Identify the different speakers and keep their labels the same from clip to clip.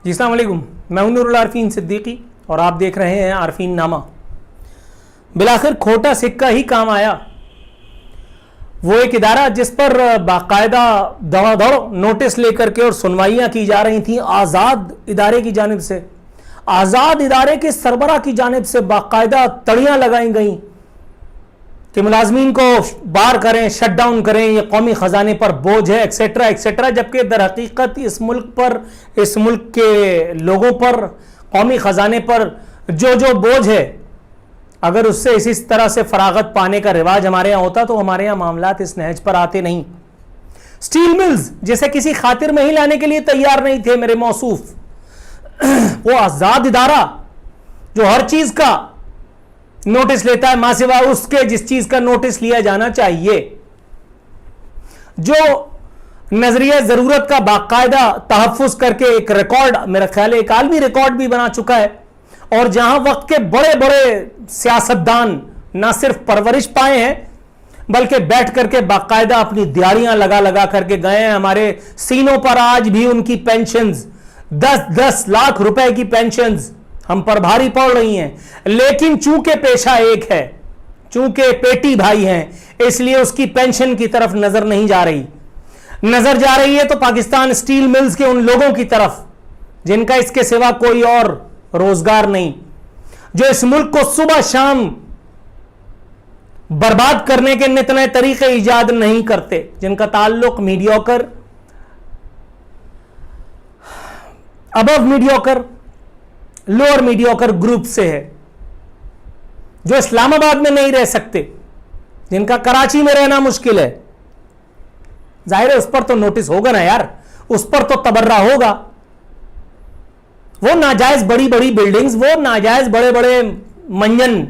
Speaker 1: जी अस्सलाम वालेकुम, मैं हूं नूरुल आरफीन सिद्दीकी और आप देख रहे हैं आरफीन नामा। बिलाखिर खोटा सिक्का ही काम आया। वो एक इदारा जिस पर बाकायदा दौड़ नोटिस लेकर के और सुनवाइयां की जा रही थी आज़ाद इदारे की जानिब से, आज़ाद इदारे के सरबरा की जानिब से बाकायदा तड़ियां लगाई गई कि मुलाजमीन को बार करें, शट डाउन करें, ये कौमी ख़जाने पर बोझ है, एक्सेट्रा एक्सेट्रा। जबकि दर हकीकत इस मुल्क पर, इस मुल्क के लोगों पर, कौमी ख़जाने पर जो बोझ है, अगर उससे इसी तरह से फरागत पाने का रिवाज हमारे यहाँ होता तो हमारे यहाँ मामलात इस नहज पर आते नहीं। स्टील मिल्स जिसे किसी खातिर में ही लाने के लिए तैयार नहीं थे मेरे मौसूफ, वो आज़ाद इदारा जो हर चीज़ का नोटिस लेता है मां सिवा उसके जिस चीज का नोटिस लिया जाना चाहिए, जो नजरिया जरूरत का बाकायदा तहफ्फुज करके एक रिकॉर्ड, मेरा ख्याल है एक आलमी रिकॉर्ड भी बना चुका है, और जहां वक्त के बड़े बड़े सियासतदान ना सिर्फ परवरिश पाए हैं बल्कि बैठ करके बाकायदा अपनी दियारियां लगा लगा करके गए हैं। हमारे सीनों पर आज भी उनकी पेंशन्स 10-10 लाख रुपए की पेंशन्स हम पर भारी पड़ रही हैं, लेकिन चूंकि पेशा एक है, चूंकि पेटी भाई हैं, इसलिए उसकी पेंशन की तरफ नजर नहीं जा रही। नजर जा रही है तो पाकिस्तान स्टील मिल्स के उन लोगों की तरफ जिनका इसके सिवा कोई और रोजगार नहीं, जो इस मुल्क को सुबह शाम बर्बाद करने के नित नए तरीके ईजाद नहीं करते, जिनका ताल्लुक mediocre, above mediocre, lower mediocre group से है, जो इस्लामाबाद में नहीं रह सकते, जिनका कराची में रहना मुश्किल है। जाहिर है उस पर तो नोटिस होगा ना यार, उस पर तो तबर्रा होगा। वो नाजायज बड़ी बड़ी बिल्डिंग्स, वो नाजायज बड़े बड़े मंजन,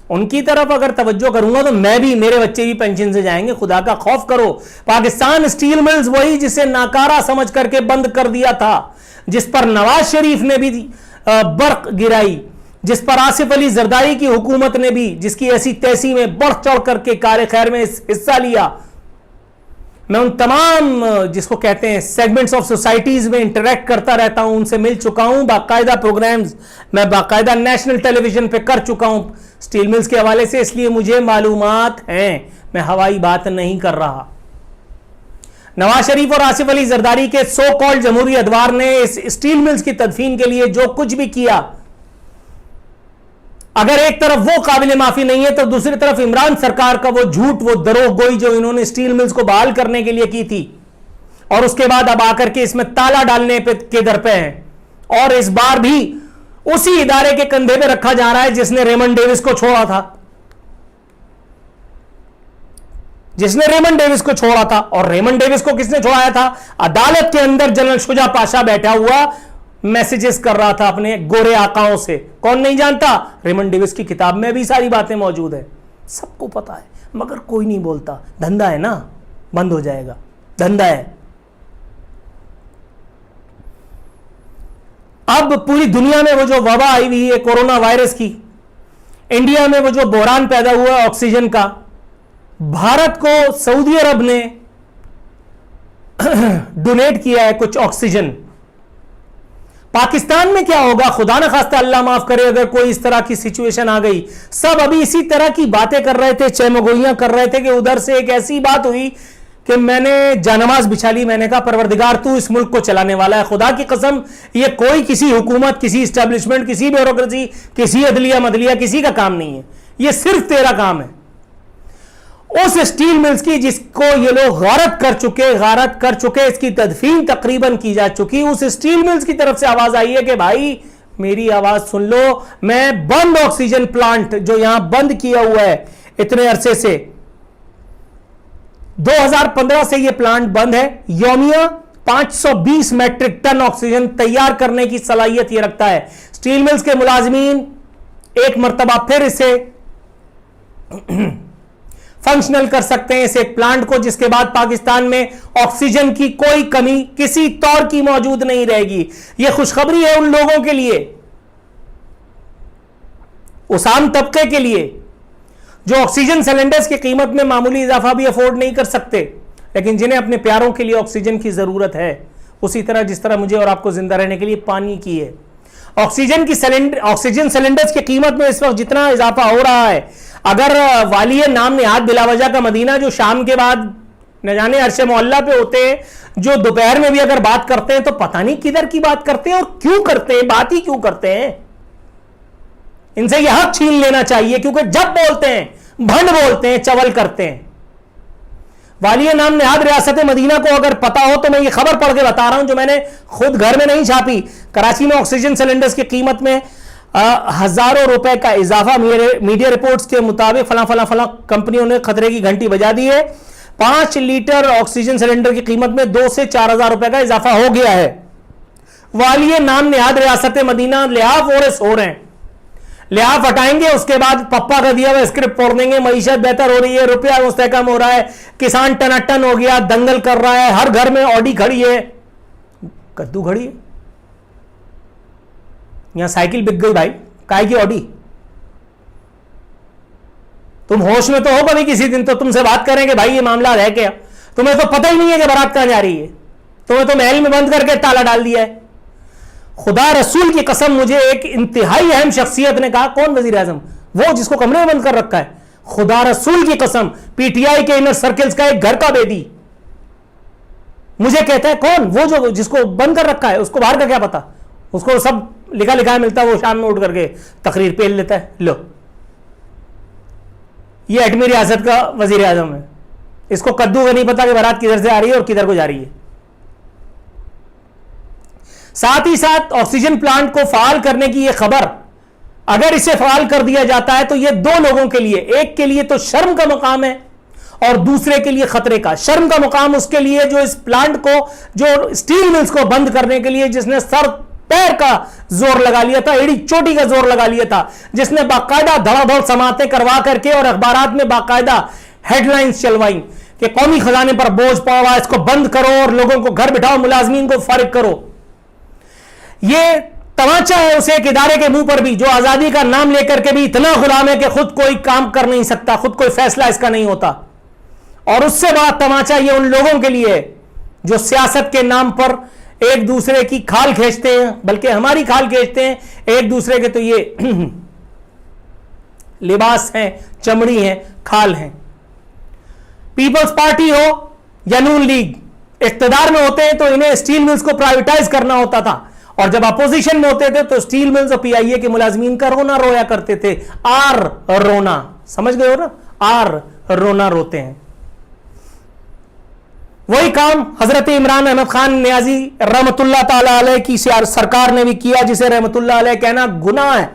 Speaker 1: उनकी तरफ अगर तवज्जो करूंगा तो मैं भी, मेरे बच्चे भी पेंशन से जाएंगे। खुदा का खौफ करो। पाकिस्तान स्टील मिल्स वही जिसे नाकारा समझ करके बंद कर दिया था, जिस पर नवाज शरीफ ने भी बर्क गिराई, जिस पर आसिफ अली जरदारी की हुकूमत ने भी, जिसकी ऐसी तैसी में बढ़ चढ़ करके कार खैर में हिस्सा लिया। मैं उन तमाम जिसको कहते हैं सेगमेंट्स ऑफ सोसाइटीज में इंटरेक्ट करता रहता हूं, उनसे मिल चुका हूं, बाकायदा प्रोग्राम्स मैं बाकायदा नेशनल टेलीविजन पे कर चुका हूं स्टील मिल्स के हवाले से, इसलिए मुझे मालूमात हैं, मैं हवाई बात नहीं कर रहा। नवाज शरीफ और आसिफ अली जरदारी के सो कॉल्ड जमहूरी अदवार ने इस स्टील मिल्स की तदफीन के लिए जो कुछ भी किया, अगर एक तरफ वो काबिल माफी नहीं है तो दूसरी तरफ इमरान सरकार का वो झूठ, वो दरोह गोई जो इन्होंने स्टील मिल्स को बहाल करने के लिए की थी, और उसके बाद अब आकर के इसमें ताला डालने के दर पे हैं, और इस बार भी उसी इदारे के कंधे पे रखा जा रहा है जिसने रेमंड डेविस को छोड़ा था, जिसने रेमंड डेविस को छोड़ा था। और रेमंड डेविस को किसने छोड़ाया था? अदालत के अंदर जनरल शुजा पाशा बैठा हुआ मैसेजेस कर रहा था अपने गोरे आकाओं से। कौन नहीं जानता? रेमंड डेविस की किताब में भी सारी बातें मौजूद है, सबको पता है, मगर कोई नहीं बोलता। धंधा है ना, बंद हो जाएगा, धंधा है। अब पूरी दुनिया में वो जो वबा आई हुई है कोरोना वायरस की, इंडिया में वो जो बहरान पैदा हुआ ऑक्सीजन का, भारत को सऊदी अरब ने डोनेट किया है कुछ ऑक्सीजन। पाकिस्तान में क्या होगा खुदा न खास्ता, अल्लाह माफ करे अगर कोई इस तरह की सिचुएशन आ गई। सब अभी इसी तरह की बातें कर रहे थे, चैमगोइयां कर रहे थे कि उधर से एक ऐसी बात हुई कि मैंने जानमाज बिछा ली, मैंने कहा परवरदिगार तू इस मुल्क को चलाने वाला है। खुदा की कसम, ये कोई किसी हुकूमत, किसी इस्टेब्लिशमेंट, किसी ब्यूरोक्रेसी, किसी अदलिया मदलिया, किसी का काम नहीं है, ये सिर्फ तेरा काम है। उस स्टील मिल्स की जिसको ये लोग गारत कर चुके, इसकी तदफीन तकरीबन की जा चुकी, उस स्टील मिल्स की तरफ से आवाज आई है कि भाई मेरी आवाज सुन लो, मैं बंद ऑक्सीजन प्लांट जो यहां बंद किया हुआ है इतने अरसे से, 2015 से यह प्लांट बंद है, यौमिया 520 मैट्रिक टन ऑक्सीजन तैयार करने की सलाहियत यह रखता है। स्टील मिल्स के मुलाजमीन एक मर्तबा फिर इसे फंक्शनल कर सकते हैं, इस एक प्लांट को, जिसके बाद पाकिस्तान में ऑक्सीजन की कोई कमी किसी तौर की मौजूद नहीं रहेगी। यह खुशखबरी है उन लोगों के लिए, उस आम तबके के लिए जो ऑक्सीजन सिलेंडर्स की कीमत में मामूली इजाफा भी अफोर्ड नहीं कर सकते, लेकिन जिन्हें अपने प्यारों के लिए ऑक्सीजन की जरूरत है, उसी तरह जिस तरह मुझे और आपको जिंदा रहने के लिए पानी की है। ऑक्सीजन सिलेंडर्स की कीमत में इस वक्त जितना इजाफा हो रहा है, अगर वालिय नाम निहाद बिलावजह का मदीना जो शाम के बाद न जाने अरशे मोहल्ला पे होते हैं, जो दोपहर में भी अगर बात करते हैं तो पता नहीं किधर की बात करते हैं और क्यों करते हैं, बात ही क्यों करते हैं। इनसे यह हक छीन लेना चाहिए, क्योंकि जब बोलते हैं भंड बोलते हैं, चवल करते हैं। वालिय नाम निहाद रियासत मदीना को अगर पता हो तो मैं ये खबर पढ़ के बता रहा हूं, जो मैंने खुद घर में नहीं छापी। कराची में ऑक्सीजन सिलेंडर्स की कीमत में हजारों रुपए का इजाफा, मीडिया रिपोर्ट्स के मुताबिक फला फला फला कंपनियों ने खतरे की घंटी बजा दी है। 5 लीटर ऑक्सीजन सिलेंडर की कीमत में 2 से 4,000 रुपए का इजाफा हो गया है। वालिय नाम निहाद रियासत मदीना लिहाफ हो रहे हैं, लिहाफ हटाएंगे, उसके बाद पप्पा का दिया हुआ स्क्रिप्ट फोड़ देंगे। मईशत बेहतर हो रही है, रुपया मुस्तहकम हो रहा है, किसान टनाटन हो गया, दंगल कर रहा है, हर घर में ऑडी खड़ी है, कद्दू खड़ी है। यहां साइकिल बिक गई भाई, काय की ऑडी। तुम होश में तो हो कभी किसी दिन, तो तुमसे बात करेंगे भाई ये मामला है क्या। तुम्हें तो पता ही नहीं है कि बारात कहां जा रही है, तुम्हें तो महल में बंद करके ताला डाल दिया है। खुदा रसूल की कसम, मुझे एक इंतहाई अहम शख्सियत ने कहा, कौन वजीर आजम, वो जिसको कमरे में बंद कर रखा है, खुदा रसूल की कसम, पीटीआई के इनर सर्कल्स का एक घर का बेदी मुझे कहता है, कौन वो जो जिसको बंद कर रखा है, उसको बाहर का क्या पता, उसको सब लिखा लिखा मिलता है, वो शाम में उठ करके तकरीर पेल लेता है। लो, ये अठमी रियासत का वजीर आजम है, इसको कद्दू का नहीं पता कि बारात किधर से आ रही है और किधर को जा रही है। साथ ही साथ ऑक्सीजन प्लांट को फाल करने की यह खबर, अगर इसे फाल कर दिया जाता है तो यह 2 लोगों के लिए, एक के लिए तो शर्म का मुकाम है और दूसरे के लिए खतरे का। शर्म का मुकाम उसके लिए जो इस प्लांट को, जो स्टील मिल्स को बंद करने के लिए जिसने सर पैर का जोर लगा लिया था, एड़ी चोटी का जोर लगा लिया था, जिसने बाकायदा धड़ाधड़ समातें करवा करके और अखबारात में बाकायदा हेडलाइंस चलवाई कि कौमी खजाने पर बोझ पड़ा हुआ, इसको बंद करो और लोगों को घर बिठाओ, मुलाजमीन को फारिग करो। ये तमाचा है उस एक इदारे के मुंह पर भी जो आजादी का नाम लेकर के भी इतना गुलाम है कि खुद कोई काम कर नहीं सकता, खुद कोई फैसला इसका नहीं होता। और उससे बड़ा तमाचा ये उन लोगों के लिए जो सियासत के नाम पर एक दूसरे की खाल खींचते हैं, बल्कि हमारी खाल खींचते हैं एक दूसरे के, तो ये लिबास हैं, चमड़ी हैं, खाल हैं। पीपल्स पार्टी हो या नून लीग, इख्तिदार में होते हैं तो इन्हें स्टील मिल्स को प्राइवेटाइज करना होता था, और जब अपोजिशन में होते थे तो स्टील मिल्स और पीआईए के मुलाजमीन का रोना रोया करते थे। आर रोना, समझ गए हो ना, आर रोना रोते हैं। वही काम हजरत इमरान अहमद खान नियाजी रहमतुल्लाह ताला अलैह की सरकार ने भी किया, जिसे रहमतुल्लाह अलैह कहना गुनाह है,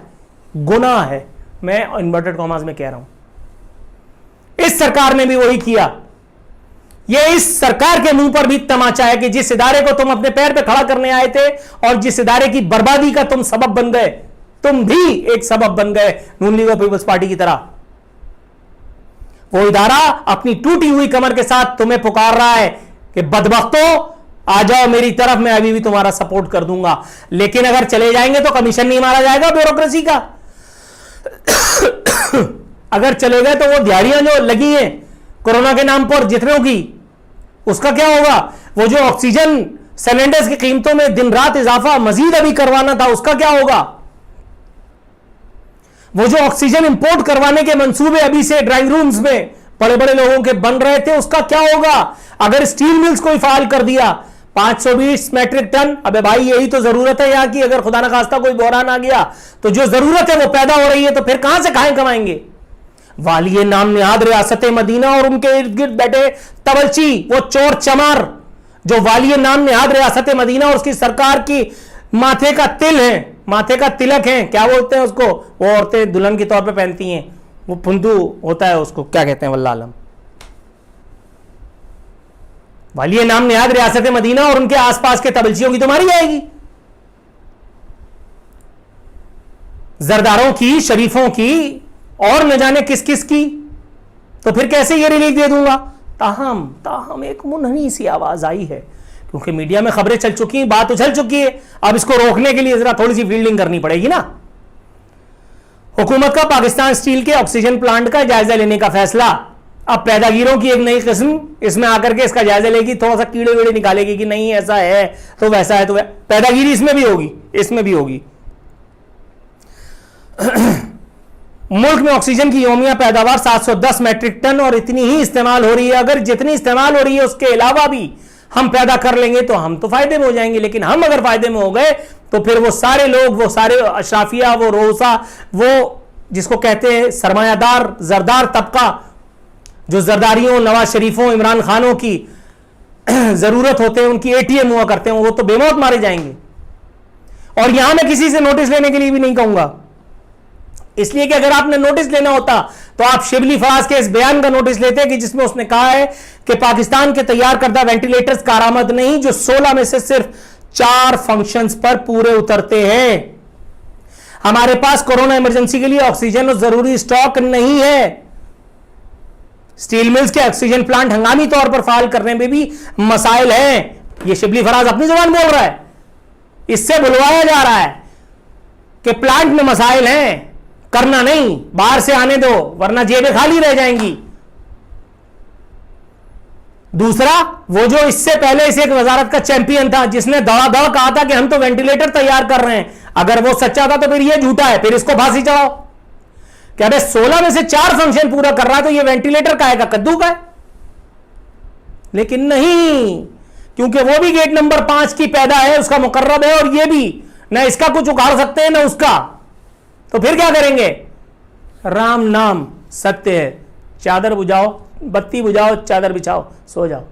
Speaker 1: गुनाह है, मैं इन्वर्टेड कॉमास में कह रहा हूं। इस सरकार ने भी वही किया। यह इस सरकार के मुंह पर भी तमाचा है कि जिस इदारे को तुम अपने पैर पे खड़ा करने आए थे और जिस इदारे की बर्बादी का तुम सबब बन गए, तुम भी एक सबब बन गए नून लीग और पीपल्स पार्टी की तरह। वो इदारा अपनी टूटी हुई कमर के साथ तुम्हें पुकार रहा है कि बदबख्तों आ जाओ मेरी तरफ, मैं अभी भी तुम्हारा सपोर्ट कर दूंगा। लेकिन अगर चले जाएंगे तो कमीशन नहीं मारा जाएगा ब्यूरोक्रेसी का। अगर चले गए तो वो दिहाड़ियां जो लगी हैं कोरोना के नाम पर जितनों की, उसका क्या होगा? वो जो ऑक्सीजन सिलेंडर्स की कीमतों में दिन रात इजाफा मजीद अभी करवाना था, उसका क्या होगा? वो जो ऑक्सीजन इंपोर्ट करवाने के मंसूबे अभी से ड्राइंग रूम्स में बड़े बड़े लोगों के बन रहे थे, उसका क्या होगा? अगर स्टील मिल्स को फाल कर दिया 520 मैट्रिक टन, अबे भाई यही तो जरूरत है यहां की। अगर खुदा न खास्ता कोई बहरान आ गया तो जो जरूरत है वो पैदा हो रही है, तो फिर कहां से खाएं कमाएंगे? वालिय नाम निहाद रियासत मदीना और उनके इर्द गिर्द बैठे तवलची, वो चोर चमार जो वालिय नाम निहाद रियासत मदीना और उसकी सरकार की माथे का तिल है, माथे का तिलक है, क्या बोलते हैं उसको, वो औरतें दुल्हन के तौर पे पहनती हैं, वो फुंदू होता है, उसको क्या कहते हैं वल्लाह आलम। वालिय नाम निहाद रियासत मदीना और उनके आसपास के तबलचियों की तो मारी जाएगी, जरदारों की, शरीफों की और न जाने किस किस की। तो फिर कैसे ये रिलीफ दे दूंगा? ताहम एक मुनहनी सी आवाज आई है, क्योंकि मीडिया में खबरें चल चुकी हैं, बात उछल चुकी है। अब इसको रोकने के लिए जरा थोड़ी सी फील्डिंग करनी पड़ेगी ना। हुकूमत का पाकिस्तान स्टील के ऑक्सीजन प्लांट का जायजा लेने का फैसला अब पैदागीरों की एक नई किस्म इसमें आकर के इसका जायजा लेगी, थोड़ा सा कीड़े वीड़े निकालेगी कि नहीं ऐसा है तो वैसा है, तो पैदागिरी इसमें भी होगी, इसमें भी होगी। मुल्क में ऑक्सीजन की यौमिया पैदावार 710 मैट्रिक टन और इतनी ही इस्तेमाल हो रही है। अगर जितनी इस्तेमाल हो रही है उसके अलावा भी हम पैदा कर लेंगे तो हम तो फायदे में हो जाएंगे। लेकिन हम अगर फायदे में हो गए तो फिर वो सारे लोग, वो सारे अशराफिया, वो रोसा, वो जिसको कहते हैं सरमायादार जरदार तबका, जो जरदारियों, नवाज शरीफों, इमरान खानों की जरूरत होते हैं, उनकी एटीएम हुआ करते हैं, वो तो बेमौत मारे जाएंगे। और यहां मैं किसी से नोटिस लेने के लिए भी नहीं कहूंगा, इसलिए कि अगर आपने नोटिस लेना होता तो आप शिबली फराज के इस बयान का नोटिस लेते कि जिसमें उसने कहा है कि पाकिस्तान के तैयार करदा वेंटिलेटर्स कारामद नहीं, जो 16 में से सिर्फ 4 फंक्शंस पर पूरे उतरते हैं। हमारे पास कोरोना इमरजेंसी के लिए ऑक्सीजन और जरूरी स्टॉक नहीं है। स्टील मिल्स के ऑक्सीजन प्लांट हंगामी तौर पर फाल करने में भी मसाइल हैं। यह शिबली फराज अपनी जुबान बोल रहा है, इससे बुलवाया जा रहा है कि प्लांट में मसाइल हैं, करना नहीं, बाहर से आने दो वरना जेबें खाली रह जाएंगी। दूसरा, वो जो इससे पहले इस एक वजारत का चैंपियन था जिसने दौड़ा कहा था कि हम तो वेंटिलेटर तैयार कर रहे हैं, अगर वो सच्चा था तो फिर ये झूठा है, फिर इसको फांसी चढ़ाओ। क्या भाई 16 में से 4 फंक्शन पूरा कर रहा है तो ये वेंटिलेटर का है, कद्दू का है? लेकिन नहीं, क्योंकि वो भी गेट नंबर 5 की पैदा है, उसका मुकर्रब है, और ये भी ना इसका कुछ उखाड़ सकते हैं ना उसका, तो फिर क्या करेंगे? राम नाम सत्य है, चादर बुझाओ, बत्ती बुझाओ, चादर बिछाओ, सो जाओ।